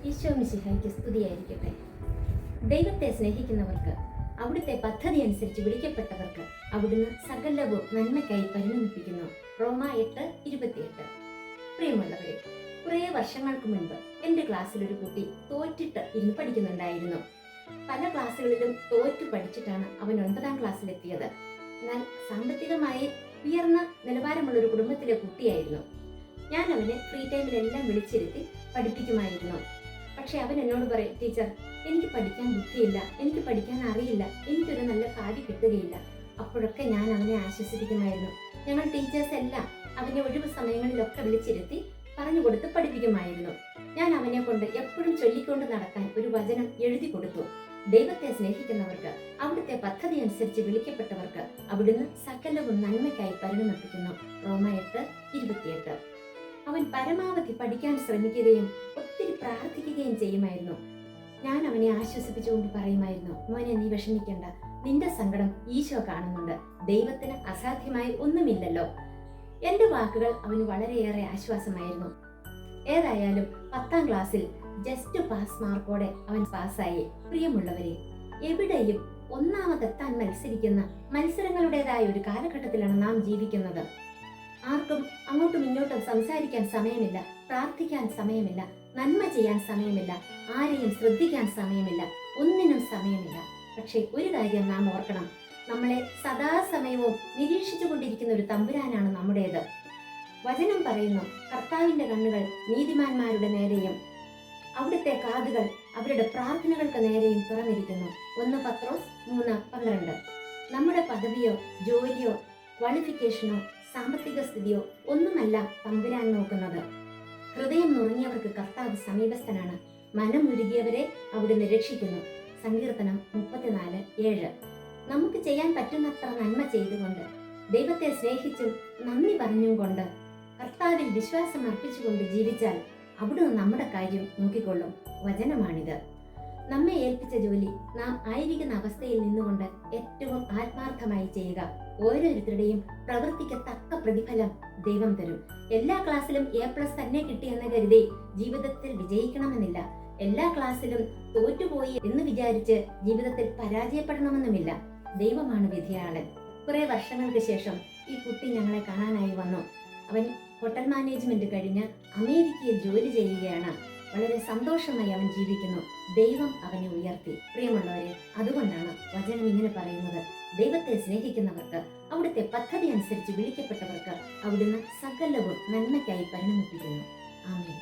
ഈശോ മിശിഹായ്ക്ക് സ്തുതിയായിരിക്കട്ടെ. ദൈവത്തെ സ്നേഹിക്കുന്നവർക്ക്, അവിടുത്തെ പദ്ധതി അനുസരിച്ച് വിളിക്കപ്പെട്ടവർക്ക് അവിടുന്ന് സകലവും നന്മയ്ക്കായി പരിണമിപ്പിക്കുന്നു. റോമ 8:28. പ്രിയമുള്ളവരെ, കുറേ വർഷങ്ങൾക്ക് മുൻപ് എൻ്റെ ക്ലാസ്സിൽ ഒരു കുട്ടി തോറ്റിട്ട് ഇരുന്ന് പഠിക്കുന്നുണ്ടായിരുന്നു. പല ക്ലാസ്സുകളിലും തോറ്റു പഠിച്ചിട്ടാണ് അവൻ 9ാം ക്ലാസ്സിലെത്തിയത്. എന്നാൽ സാമ്പത്തികമായി ഉയർന്ന നിലവാരമുള്ള ഒരു കുടുംബത്തിലെ കുട്ടിയായിരുന്നു. ഞാൻ അവനെ ഫ്രീ ടൈമിലെല്ലാം വിളിച്ചിരുത്തി പഠിപ്പിക്കുമായിരുന്നു. പക്ഷെ അവൻ എന്നോട് പറയും, ടീച്ചർ, എനിക്ക് പഠിക്കാൻ ബുദ്ധിയില്ല, എനിക്ക് പഠിക്കാൻ അറിയില്ല, എനിക്കൊരു നല്ല ഭാവി കിട്ടുകയില്ല. അപ്പോഴൊക്കെ ഞാൻ അവനെ ആശ്വസിപ്പിക്കുമായിരുന്നു. ഞങ്ങൾ ടീച്ചേഴ്സ് എല്ലാം അവനെ ഒഴിവ് സമയങ്ങളിലൊക്കെ വിളിച്ചിരുത്തി പറഞ്ഞു കൊടുത്ത് പഠിപ്പിക്കുമായിരുന്നു. ഞാൻ അവനെ കൊണ്ട് എപ്പോഴും ചൊല്ലിക്കൊണ്ട് നടക്കാൻ ഒരു വചനം എഴുതി കൊടുത്തു. ദൈവത്തെ സ്നേഹിക്കുന്നവർക്ക്, അവിടുത്തെ പദ്ധതി അനുസരിച്ച് വിളിക്കപ്പെട്ടവർക്ക് അവിടുന്ന് സകലവും നന്മയ്ക്കായി പരിണമിപ്പിക്കുന്നു. റോമ 8:28. അവൻ പരമാവധി പഠിക്കാൻ ശ്രമിക്കുകയും ഒത്തിരി പ്രാർത്ഥിക്കുകയും ചെയ്യുമായിരുന്നു. ഞാൻ അവനെ ആശ്വസിപ്പിച്ചുകൊണ്ട് പറയുമായിരുന്നു, മോനെ, നീ വിഷമിക്കേണ്ട, നിന്റെ സങ്കടം ഈശോ കാണുന്നുണ്ട്, ദൈവത്തിന് അസാധ്യമായി ഒന്നുമില്ലല്ലോ. എന്റെ വാക്കുകൾ അവന് വളരെയേറെ ആശ്വാസമായിരുന്നു. ഏതായാലും 10ാം ക്ലാസ്സിൽ ജസ്റ്റ് പാസ് മാർക്കോടെ അവൻ പാസ്സായി. പ്രിയമുള്ളവരെ, എവിടെയും ഒന്നാമതെത്താൻ മത്സരിക്കുന്ന മത്സരങ്ങളുടേതായ ഒരു കാലഘട്ടത്തിലാണ് നാം ജീവിക്കുന്നത്. ആർക്കും അങ്ങോട്ടും ഇങ്ങോട്ടും സംസാരിക്കാൻ സമയമില്ല, പ്രാർത്ഥിക്കാൻ സമയമില്ല, നന്മ ചെയ്യാൻ സമയമില്ല, ആരെയും ശ്രദ്ധിക്കാൻ സമയമില്ല, ഒന്നിനും സമയമില്ല. പക്ഷെ ഒരു കാര്യം നാം ഓർക്കണം, നമ്മളെ സദാസമയവും നിരീക്ഷിച്ചു കൊണ്ടിരിക്കുന്ന ഒരു തമ്പുരാനാണ് നമ്മുടേത്. വചനം പറയുന്നു, കർത്താവിന്റെ കണ്ണുകൾ നീതിമാന്മാരുടെ നേരെയും അവിടുത്തെ കാതുകൾ അവരുടെ പ്രാർത്ഥനകൾക്ക് നേരെയും തുറന്നിരിക്കുന്നു. 1 പത്രോസ് 3:12. നമ്മുടെ പദവിയോ ജോലിയോ ക്വാളിഫിക്കേഷനോ സാമ്പത്തിക സ്ഥിതിയോ ഒന്നുമല്ല തമ്പുരാൻ നോക്കുന്നത്. ഹൃദയം നുറങ്ങിയവർക്ക് കർത്താവ് സമീപസ്ഥനാണ്, മനമുരുകിയവരെ അവിടുന്ന് രക്ഷിക്കുന്നു. സങ്കീർത്തനം 34:7. നമുക്ക് ചെയ്യാൻ പറ്റുന്നത്ര നന്മ ചെയ്തുകൊണ്ട്, ദൈവത്തെ സ്നേഹിച്ചും നന്ദി പറഞ്ഞും കൊണ്ട്, കർത്താവിൽ വിശ്വാസം അർപ്പിച്ചുകൊണ്ട് ജീവിച്ചാൽ അവിടുന്ന് നമ്മുടെ കാര്യം നോക്കിക്കൊള്ളും. വചനമാണിത്. നമ്മെ ഏൽപ്പിച്ച ജോലി നാം ആയിരിക്കുന്ന അവസ്ഥയിൽ നിന്നുകൊണ്ട് ഏറ്റവും ആത്മാർത്ഥമായി ചെയ്യുക. ഓരോരുത്തരുടെയും പ്രവൃത്തിക്ക് തക്ക പ്രതിഫലം ദൈവം തരും. എല്ലാ ക്ലാസ്സിലും A+ തന്നെ കിട്ടിയെന്ന് കരുതി ജീവിതത്തിൽ വിജയിക്കണമെന്നില്ല. എല്ലാ ക്ലാസ്സിലും തോറ്റുപോയി എന്ന് വിചാരിച്ച് ജീവിതത്തിൽ പരാജയപ്പെടണമെന്നുമില്ല. ദൈവമാണ് വിധിയാളൻ. കുറെ വർഷങ്ങൾക്ക് ശേഷം ഈ കുട്ടി ഞങ്ങളെ കാണാനായി വന്നു. അവൻ ഹോട്ടൽ മാനേജ്മെന്റ് കഴിഞ്ഞ് അമേരിക്കയിൽ ജോലി ചെയ്യുകയാണ്. വളരെ സന്തോഷമായി അവൻ ജീവിക്കുന്നു. ദൈവം അവനെ ഉയർത്തി. പ്രിയമുള്ളവരെ, അതുകൊണ്ടാണ് വചനം ഇങ്ങനെ പറയുന്നത്, ദൈവത്തെ സ്നേഹിക്കുന്നവർക്ക്, അവിടുത്തെ പദ്ധതി അനുസരിച്ച് വിളിക്കപ്പെട്ടവർക്ക് അവിടുന്ന് സകലവും നന്മയ്ക്കായി പരിണമിപ്പിക്കുന്നു. ആമേൻ.